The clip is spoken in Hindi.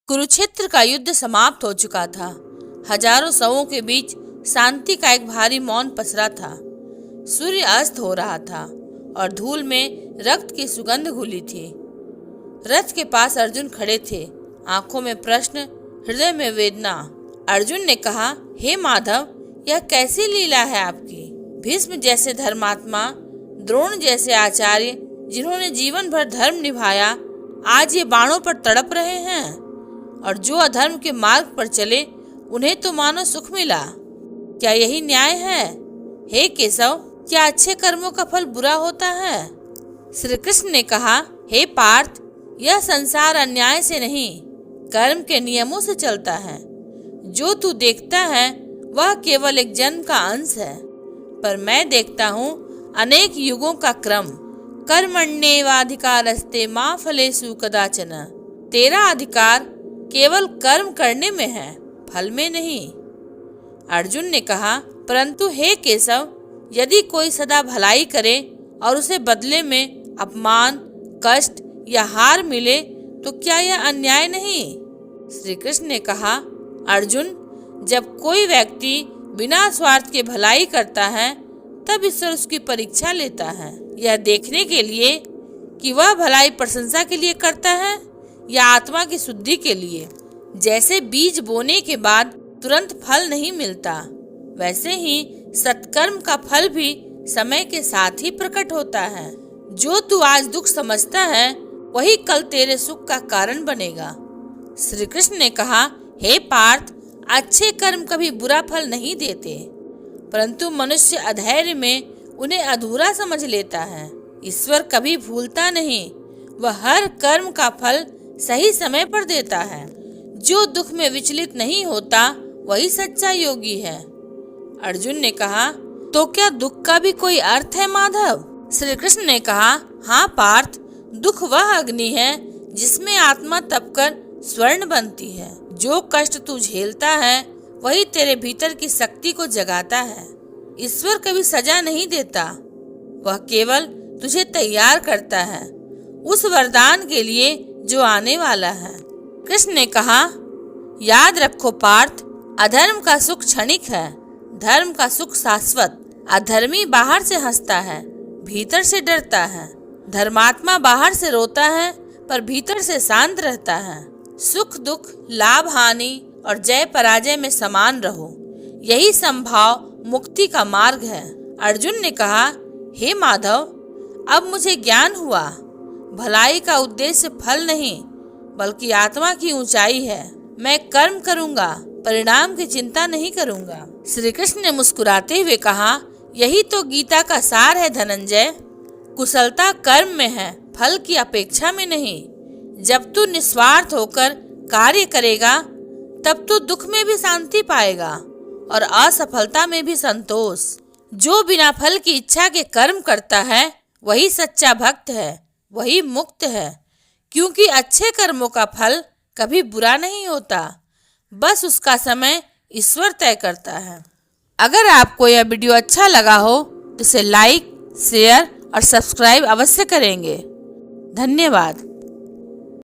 कुरुक्षेत्र का युद्ध समाप्त हो चुका था। हजारों शवों के बीच शांति का एक भारी मौन पसरा था। सूर्य अस्त हो रहा था और धूल में रक्त की सुगंध घुली थी। रथ के पास अर्जुन खड़े थे, आंखों में प्रश्न, हृदय में वेदना। अर्जुन ने कहा, हे माधव, यह कैसी लीला है आपकी? भीष्म जैसे धर्मात्मा, द्रोण जैसे आचार्य जिन्होंने जीवन भर धर्म निभाया, आज ये बाणों पर तड़प रहे हैं, और जो अधर्म के मार्ग पर चले उन्हें तो मानो सुख मिला। क्या यही न्याय है? हे केशव, क्या अच्छे कर्मों का फल बुरा होता है? श्री कृष्ण ने कहा, हे पार्थ, यह संसार अन्याय से नहीं, कर्म के नियमों से चलता है। जो तू देखता है वह केवल एक जन्म का अंश है, पर मैं देखता हूँ अनेक युगों का क्रम। कर्मण्येवाधिकारस्ते मा फलेषु कदाचन। तेरा अधिकार केवल कर्म करने में है, फल में नहीं। अर्जुन ने कहा, परंतु हे केशव, यदि कोई सदा भलाई करे और उसे बदले में अपमान, कष्ट या हार मिले तो क्या यह अन्याय नहीं? श्री कृष्ण ने कहा, अर्जुन, जब कोई व्यक्ति बिना स्वार्थ के भलाई करता है तब ईश्वर उसकी परीक्षा लेता है, यह देखने के लिए कि वह भलाई प्रशंसा के लिए करता है या आत्मा की शुद्धि के लिए। जैसे बीज बोने के बाद तुरंत फल नहीं मिलता, वैसे ही सत्कर्म का फल भी समय के साथ ही प्रकट होता है। जो तू आज दुख समझता है वही कल तेरे सुख का कारण बनेगा। श्री कृष्ण ने कहा, हे पार्थ, अच्छे कर्म कभी बुरा फल नहीं देते, परंतु मनुष्य अधैर्य में उन्हें अधूरा समझ लेता है। ईश्वर कभी भूलता नहीं, वह हर कर्म का फल सही समय पर देता है। जो दुख में विचलित नहीं होता वही सच्चा योगी है। अर्जुन ने कहा, तो क्या दुख का भी कोई अर्थ है माधव? श्री कृष्ण ने कहा, हाँ पार्थ, दुख वह अग्नि है जिसमें आत्मा तपकर स्वर्ण बनती है। जो कष्ट तू झेलता है वही तेरे भीतर की शक्ति को जगाता है। ईश्वर कभी सजा नहीं देता, वह केवल तुझे तैयार करता है उस वरदान के लिए जो आने वाला है। कृष्ण ने कहा, याद रखो पार्थ, अधर्म का सुख क्षणिक है, धर्म का सुख शाश्वत। अधर्मी बाहर से हंसता है, भीतर से डरता है। धर्मात्मा बाहर से रोता है पर भीतर से शांत रहता है। सुख दुख, लाभ हानि और जय पराजय में समान रहो, यही संभाव मुक्ति का मार्ग है। अर्जुन ने कहा, हे माधव, अब मुझे ज्ञान हुआ, भलाई का उद्देश्य फल नहीं बल्कि आत्मा की ऊंचाई है। मैं कर्म करूंगा, परिणाम की चिंता नहीं करूंगा। श्री कृष्ण ने मुस्कुराते हुए कहा, यही तो गीता का सार है धनंजय। कुशलता कर्म में है, फल की अपेक्षा में नहीं। जब तू निस्वार्थ होकर कार्य करेगा तब तू दुख में भी शांति पाएगा और असफलता में भी संतोष। जो बिना फल की इच्छा के कर्म करता है वही सच्चा भक्त है, वही मुक्त है, क्योंकि अच्छे कर्मों का फल कभी बुरा नहीं होता, बस उसका समय ईश्वर तय करता है। अगर आपको यह वीडियो अच्छा लगा हो तो इसे लाइक, शेयर और सब्सक्राइब अवश्य करेंगे। धन्यवाद।